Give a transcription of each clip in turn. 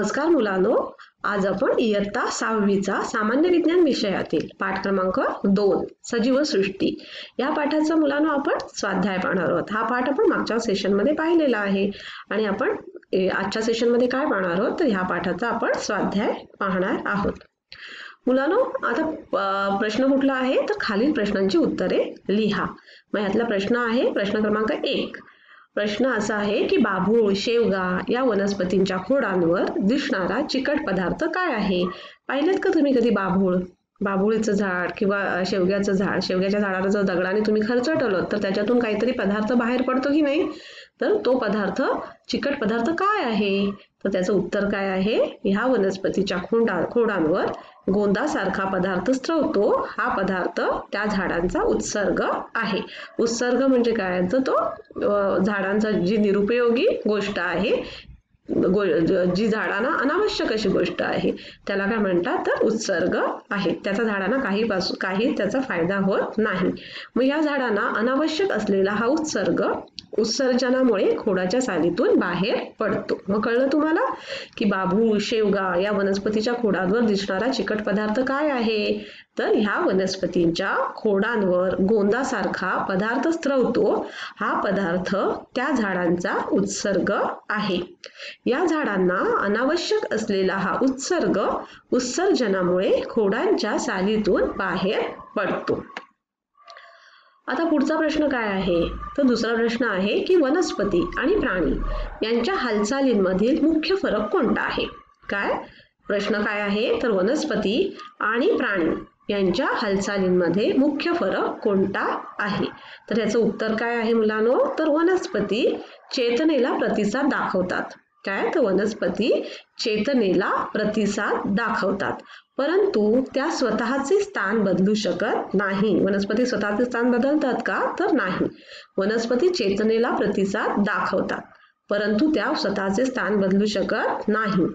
नमस्कार मुलांनो, आज आपण इयत्ता 6वीचा सामान्य विज्ञान विषयातील पाठ क्रमांक 2 सजीव सृष्टी या पाठाचा मुलांनो आपण स्वाध्याय पाहणार आहोत। हा पाठ आपण मागच्या सेशन मध्ये पाहिलेला आहे आणि आपण आजच्या सेशन मध्ये काय पाहणार आहोत तर ह्या पाठाचा आपण स्वाध्याय पाहणार आहोत। मुलांनो, आता प्रश्न कुठला आहे तर खालील प्रश्नांची उत्तरे लिहा। मग यातला प्रश्न आहे प्रश्न क्रमांक 1। प्रश्न असा आहे की बाभूळ, शेवगा या वनस्पतींच्या खोडांवर दिसणारा चिकट पदार्थ काय आहे? पाहिलेत का तुम्ही कधी बाभूळीचं झाड किंवा शेवग्याचं झाड? शेवग्याच्या झाडाला जर दगडाने तुम्ही खरचटलं तर त्याच्यातून काहीतरी पदार्थ बाहेर पडतो की नाही? तर तो पदार्थ चिकट पदार्थ काय आहे? तर त्याचं उत्तर काय आहे? ह्या वनस्पतीच्या खोडांवर गोंदासारखा पदार्थ स्रवतो, हा पदार्थ त्या झाडांचा उत्सर्ग आहे। उत्सर्ग म्हणजे काय? तर तो झाडांचा जी निरुपयोगी गोष्ट आहे, जी झाडांना अनावश्यक अशी गोष्ट आहे, त्याला काय म्हणतात तर उत्सर्ग आहे। त्याचा झाडांना काही त्याचा फायदा होत नाही। मग या झाडांना अनावश्यक असलेला हा उत्सर्जनामुळे खोडाच्या सालीतून बाहेर पडतो। मग कळलं तुम्हाला की बाभूळ, शेवगा या वनस्पतीच्या खोडांवर दिसणारा चिकट पदार्थ काय आहे? तर ह्या वनस्पतींच्या खोडांवर गोंदासारखा पदार्थ स्रवतो, हा पदार्थ त्या झाडांचा उत्सर्ग आहे। या झाडांना अनावश्यक असलेला हा उत्सर्जनामुळे खोडांच्या सालीतून बाहेर पडतो। आता पुढचा प्रश्न काय आहे तर दुसरा प्रश्न आहे की वनस्पती आणि प्राणी यांच्या हालचालींमधील मुख्य फरक कोणता आहे? काय प्रश्न काय आहे तर वनस्पती आणि प्राणी यांच्या हालचालींमध्ये मुख्य फरक कोणता आहे? तर याचं उत्तर काय आहे मुलांनो? तर वनस्पती चेतनेला प्रतिसाद दाखवतात। काय तर वनस्पती चेतनेला प्रतिसाद दाखवतात, परंतु त्या स्वतःचे स्थान बदलू शकत नाही। वनस्पती स्वतःचे स्थान बदलतात का? तर नाही। वनस्पती चेतनेला प्रतिसाद दाखवतात, परंतु त्या स्वतःचे स्थान बदलू शकत नाही।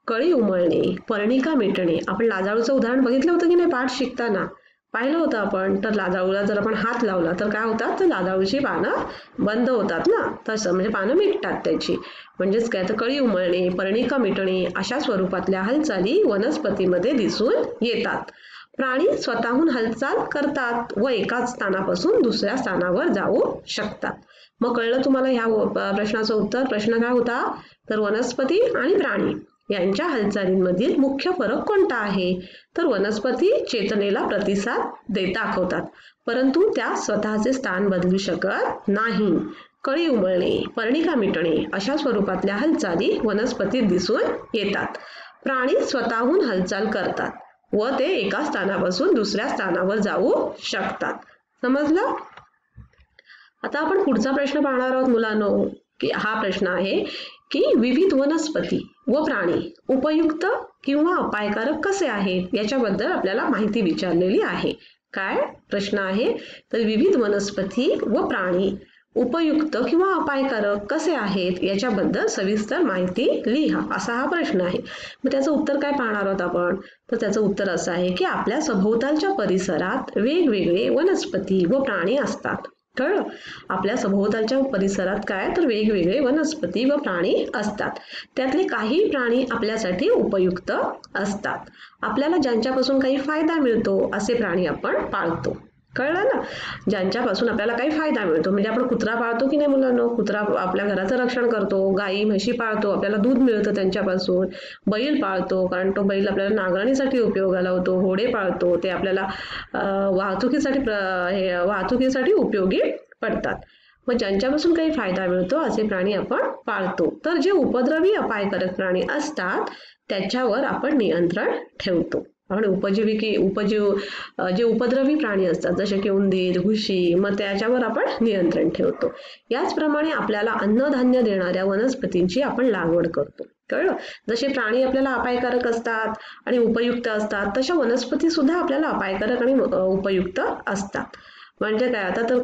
कळी उमळणे, पर्णिका मिटणे, आपण लाजाळूचं उदाहरण बघितलं होतं की नाही पाठ शिकताना? पाहिलं होतं आपण। तर लाजाळूला जर आपण हात लावला तर काय होतात? तर लाजाळूची पानं बंद होतात ना, तसं म्हणजे पानं मिटतात त्याची। म्हणजेच काय तर कळी उमळणे, पर्णिका मिटणे अशा स्वरूपातल्या हालचाली वनस्पतीमध्ये दिसून येतात। प्राणी स्वतःहून हालचाल करतात व एकाच स्थानापासून दुसऱ्या स्थानावर जाऊ शकतात। मग कळलं तुम्हाला ह्या प्रश्नाचं उत्तर? प्रश्न काय होता तर वनस्पती आणि प्राणी यांच्या हालचालींमधील मुख्य फरक कोणता आहे? तर वनस्पती चेतनेला प्रतिसाद दाखवतात, परंतु त्या स्वतःचे स्थान बदलू शकत नाही। कळी उमळणे, पर्णिका मिटणे अशा स्वरूपातल्या हालचाली वनस्पतीत दिसून येतात। प्राणी स्वतःहून हालचाल करतात व ते एका स्थानापासून दुसऱ्या स्थानावर जाऊ शकतात। समजलं? आता आपण पुढचा प्रश्न पाहणार आहोत मुलांनो, की हा प्रश्न आहे की विविध वनस्पती व प्राणी उपयुक्त किंवा अपायकारक कसे आहेत याच्याबद्दल आपल्याला माहिती विचारलेली आहे। काय प्रश्न आहे तर विविध वनस्पती व प्राणी उपयुक्त किंवा अपायकारक कसे आहेत याच्याबद्दल सविस्तर माहिती लिहा, असा हा प्रश्न आहे। मग त्याचं उत्तर काय पाहणार आहोत आपण? तर त्याचं उत्तर असं आहे की आपल्या सभोवतालच्या परिसरात वेगवेगळे वनस्पती व प्राणी असतात। कळलं? आपल्या सभोवतालच्या परिसरात काय तर वेगवेगळे वनस्पती व प्राणी असतात। त्यातले काही प्राणी आपल्यासाठी उपयुक्त असतात। आपल्याला ज्यांच्यापासून काही फायदा मिळतो असे प्राणी आपण पाळतो। कळलं ना? ज्यांच्यापासून आपल्याला काही फायदा मिळतो, म्हणजे आपण कुत्रा पाळतो की नाही मुलांनो? कुत्रा आपल्या घराचं रक्षण करतो, गाई म्हशी पाळतो, आपल्याला दूध मिळतं त्यांच्यापासून। बैल पाळतो कारण तो बैल आपल्याला नांगरणीसाठी उपयोगाला होतो। घोडे पाळतो, ते आपल्याला वाहतुकीसाठी उपयोगी पडतात। मग ज्यांच्यापासून काही फायदा मिळतो असे प्राणी आपण पाळतो। तर जे उपद्रवी अपायकारक प्राणी असतात त्याच्यावर आपण नियंत्रण ठेवतो। आपण जे उपद्रवी प्राणी असतात जसे की उंदीर, घुशी, मग त्याच्यावर आपण नियंत्रण ठेवतो। याचप्रमाणे आपल्याला अन्नधान्य देणाऱ्या वनस्पतींची आपण लागवड करतो। कळलं? जसे प्राणी आपल्याला अपायकारक असतात आणि उपयुक्त असतात, तशा वनस्पती सुद्धा आपल्याला अपायकारक आणि उपयुक्त असतात। म्हणजे काय, आता तर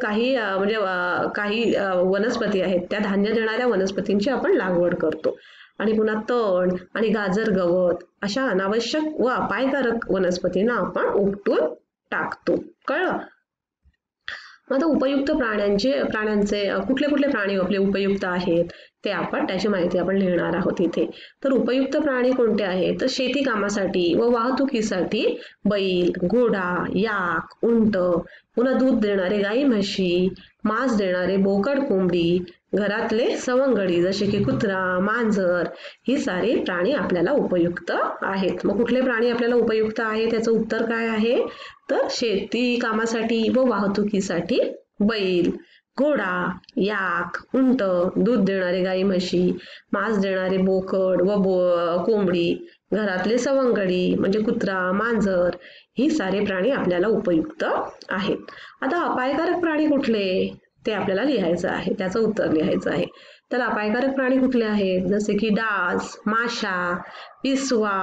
काही वनस्पती आहेत त्या धान्य देणाऱ्या वनस्पतींची आपण लागवड करतो आणि पुन्हा तण आणि गाजर गवत अशा अनावश्यक व अपायकारक वनस्पतींना आपण उपटून टाकतो। कळलं? आता उपयुक्त प्राण्यांचे कुठले कुठले प्राणी आपले उपयुक्त आहेत ते आपण त्याची माहिती आपण लिहिणार आहोत इथे. तर उपयुक्त प्राणी कोणते आहेत? तर शेती कामासाठी व वाहतुकीसाठी बैल, घोडा, याक, उंट, पुन्हा दूध देणारे गाई म्हशी, मांस देणारे बोकड कोंबडी, घरातले सवंगडी जसे की कुत्रा, मांजर, ही सारी प्राणी आपल्याला उपयुक्त आहेत. मग कुठले प्राणी आपल्याला उपयुक्त आहे त्याचं उत्तर काय आहे? तर शेती कामासाठी व वाहतुकीसाठी बैल, घोडा, याक, उंट, दूध देणारे गाई म्हशी, मांस देणारे बोकड व कोंबडी, घरातले सवंगडी म्हणजे कुत्रा, मांजर, ही सारे प्राणी आपल्याला उपयुक्त आहेत. आता अपायकारक प्राणी कुठले ते आपल्याला लिहायचं आहे, त्याचं उत्तर लिहायचं आहे. तर अपायकारक प्राणी कुठले आहेत? जसे की डास, माशा, पिसवा,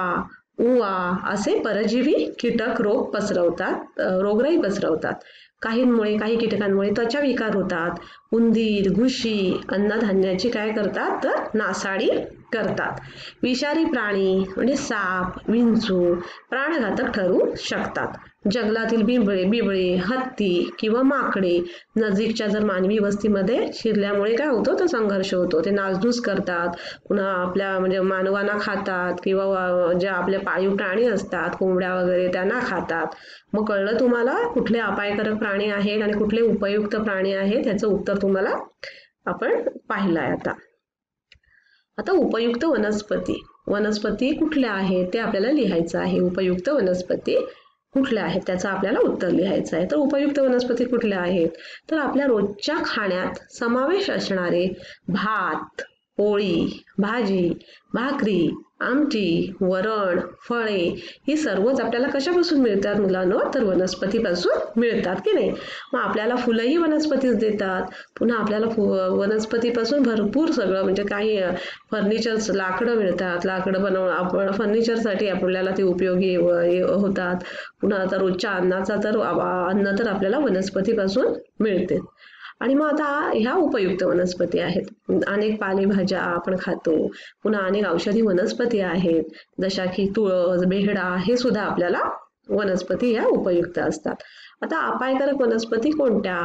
उवा असे परजीवी कीटक रोगराई पसरवतात. काही कीटकांमुळे त्वचा विकार होतात. उंदीर, घुशी अन्नधान्याची काय करतात? तर नासाडी करतात. विषारी प्राणी म्हणजे साप, विंचू प्राणघातक ठरू शकतात. जंगलातील बिबळे, हत्ती किंवा माकडे नजीकच्या जर मानवी वस्तीमध्ये शिरल्यामुळे काय होतं? तर संघर्ष होतो. ते नासधूस करतात, पुन्हा आपल्या म्हणजे मानवांना खातात किंवा जे आपले पाळीव प्राणी असतात कोंबड्या वगैरे त्यांना खातात. मग कळलं तुम्हाला कुठले अपायकारक प्राणी आहेत आणि कुठले उपयुक्त प्राणी आहेत त्याचं उत्तर तुम्हाला आपण पाहिलं आहे. आता उपयुक्त वनस्पती कुठल्या आहेत ते आपल्याला लिहायचं आहे. उपयुक्त वनस्पती कुठल्या आहेत त्याचं आपल्याला उत्तर लिहायचं आहे. तर उपयुक्त वनस्पती कुठल्या आहेत? तर आपल्या रोजच्या खाण्यात समावेश असणारे भात, पोळी, भाजी, भाकरी, आमटी, वरण, फळे ही सर्वच आपल्याला कशापासून मिळतात मुलांनो? तर वनस्पतीपासून मिळतात की नाही. मग आपल्याला फुलंही वनस्पतीच देतात. पुन्हा आपल्याला वनस्पतीपासून भरपूर सगळं म्हणजे काही फर्निचर्स लाकडं मिळतात. लाकडं आपण फर्निचरसाठी आपल्याला ते उपयोगी होतात. पुन्हा आता रोजच्या अन्न तर आपल्याला वनस्पतीपासून मिळते. आणि मग आता ह्या उपयुक्त वनस्पती आहेत. अनेक पालेभाज्या आपण खातो. पुन्हा अनेक औषधी वनस्पती आहेत जशा की तुळस, बेहडा हे सुद्धा आपल्याला वनस्पती ह्या उपयुक्त असतात. आता अपायकारक वनस्पती कोणत्या?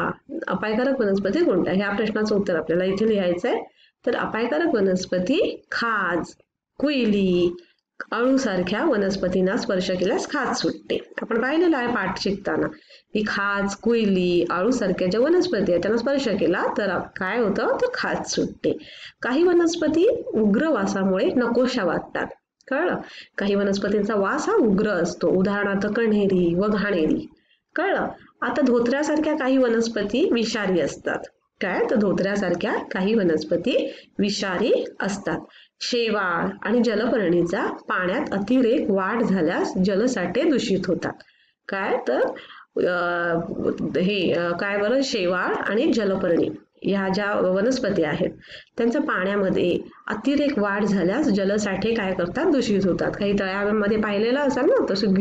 ह्या प्रश्नाचं उत्तर आपल्याला इथे लिहायचं आहे. तर अपायकारक वनस्पती खाज, कुईली, अळूसारख्या वनस्पतींना स्पर्श केल्यास खाज सुटते. आपण पाहिलेलं आहे पाठ शिकताना की खाज, कुईली, आळूसारख्या ज्या वनस्पती आहेत त्यांना स्पर्श केला तर काय होतं? तर खाज सुटते. काही वनस्पती उग्र वासामुळे नकोशा वाटतात. कळलं? काही वनस्पतींचा वास हा उग्र असतो. उदाहरणार्थ कण्हेरी व घाणेरी. कळलं? आता धोत्र्यासारख्या काही वनस्पती विषारी असतात. काय? तर धोत्र्यासारख्या काही वनस्पती विषारी असतात. शेवाळ आणि जलपर्णीचा पाण्यात अतिरेक वाढ झाल्यास जलसाठे दूषित होतात. काय? तर काय बरं? शेवाळ आणि जलपर्णी ह्या ज्या वनस्पती आहेत त्यांच्या पाण्यामध्ये अतिरेक वाढ झाल्यास जलसाठे काय करतात? दूषित होतात. काही तळ्यामध्ये पाहिलेलं असाल ना, तसं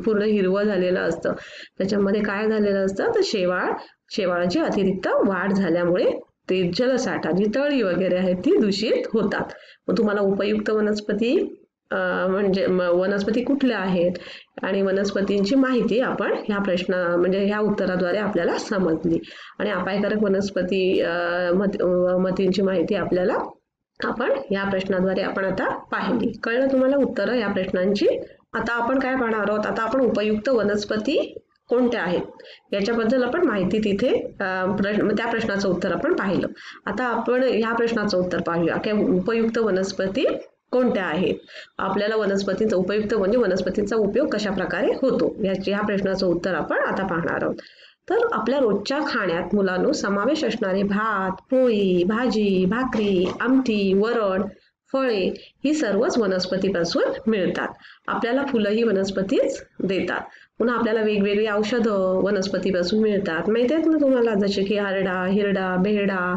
पूर्ण हिरवं झालेलं असतं. त्याच्यामध्ये काय झालेलं असतं? तर शेवाळाची अतिरिक्त वाढ झाल्यामुळे ते जलसाठा जी तळी वगैरे आहेत ती दूषित होतात. मग तुम्हाला उपयुक्त वनस्पती म्हणजे वनस्पती कुठल्या आहेत आणि वनस्पतींची माहिती आपण ह्या उत्तराद्वारे आपल्याला समजली. आणि अपायकारक वनस्पतींची माहिती आपल्याला आपण ह्या प्रश्नाद्वारे आपण आता पाहिली. कळलं तुम्हाला उत्तरं या प्रश्नांची? आता आपण काय पाहणार आहोत? आता आपण उपयुक्त वनस्पती कोणत्या आहेत याच्याबद्दल आपण माहिती तिथे त्या प्रश्नाचं उत्तर आपण पाहिलं. आता आपण ह्या प्रश्नाचं उत्तर पाहूया की उपयुक्त वनस्पती कोणत्या आहेत. आपल्याला वनस्पतींचा उपयुक्त म्हणजे वनस्पतींचा उपयोग कशा प्रकारे होतो ह्या प्रश्नाचं उत्तर आपण आता पाहणार आहोत. तर आपल्या रोजच्या खाण्यात मुलांनो समावेश असणारे भात, पोळी, भाजी, भाकरी, आमटी, वरण, फळे ही सर्वच वनस्पतीपासून मिळतात. आपल्याला फुलंही वनस्पतीच देतात. पुन्हा आपल्याला वेगवेगळी औषधं वनस्पतीपासून मिळतात. माहिती आहेत ना तुम्हाला? जसे की हरडा, हिरडा, बेहडा,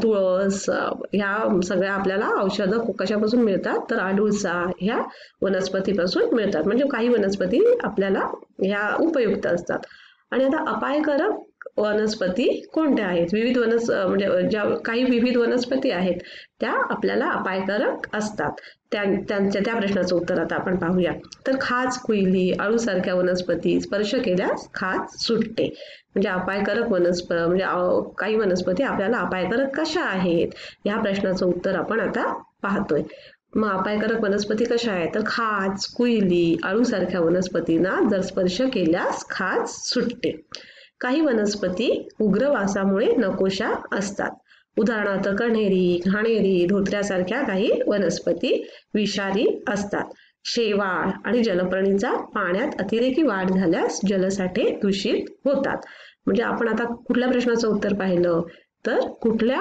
तुळस ह्या सगळ्या आपल्याला औषधं कशापासून मिळतात? तर अडुळसा ह्या वनस्पतीपासून मिळतात. म्हणजे काही वनस्पती आपल्याला ह्या उपयुक्त असतात. आणि आता अपायकारक वनस्पती कोणत्या आहेत? म्हणजे ज्या काही विविध वनस्पती आहेत त्या आपल्याला अपायकारक असतात. त्या प्रश्नाचं उत्तर आता आपण पाहूया. तर खाज, कुईली, अळूसारख्या वनस्पती स्पर्श केल्यास खाज सुटते. म्हणजे अपायकारक म्हणजे काही वनस्पती आपल्याला अपायकारक कशा आहेत, या प्रश्नाचं उत्तर आपण आता पाहतोय. मग अपायकारक वनस्पती कशा आहेत? तर खाज, कुईली, अळूसारख्या वनस्पतींना जर स्पर्श केल्यास खाज सुटते. काही वनस्पती उग्रवासामुळे नकोशा असतात. उदाहरणार्थ कण्हेरी, घाणेरी, धोत्र्यासारख्या काही वनस्पती विषारी असतात. शेवाळ आणि जलप्राणींचा पाण्यात अतिरेकी वाढ झाल्यास जलसाठे दूषित होतात. म्हणजे आपण आता कुठल्या प्रश्नाचं उत्तर पाहिलं? तर कुठल्या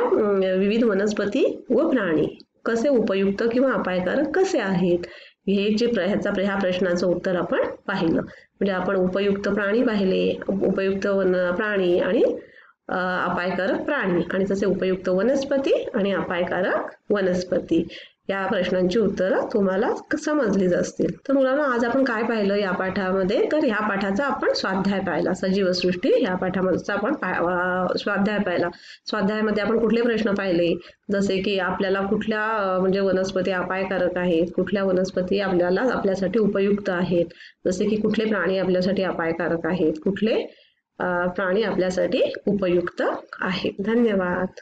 विविध वनस्पती व प्राणी कसे उपयुक्त किंवा अपायकारक कसे आहेत, ह्या प्रश्नाचं उत्तर आपण पाहिलं. म्हणजे आपण उपयुक्त प्राणी पाहिले, उपयुक्त प्राणी आणि अपायकारक प्राणी, आणि तसे उपयुक्त वनस्पती आणि अपायकारक वनस्पती, या प्रश्नांची उत्तरं तुम्हाला समजलीच असतील. तर मुलांना आज आपण काय पाहिलं या पाठामध्ये? तर ह्या पाठाचा आपण स्वाध्याय पाहिला. सजीवसृष्टी ह्या पाठाचा आपण स्वाध्याय पाहिला. स्वाध्यायामध्ये आपण कुठले प्रश्न पाहिले? जसे की आपल्याला कुठल्या म्हणजे वनस्पती अपायकारक आहेत, कुठल्या वनस्पती आपल्यासाठी उपयुक्त आहेत, जसे की कुठले प्राणी आपल्यासाठी अपायकारक आहेत, कुठले प्राणी आपल्यासाठी उपयुक्त आहेत. धन्यवाद.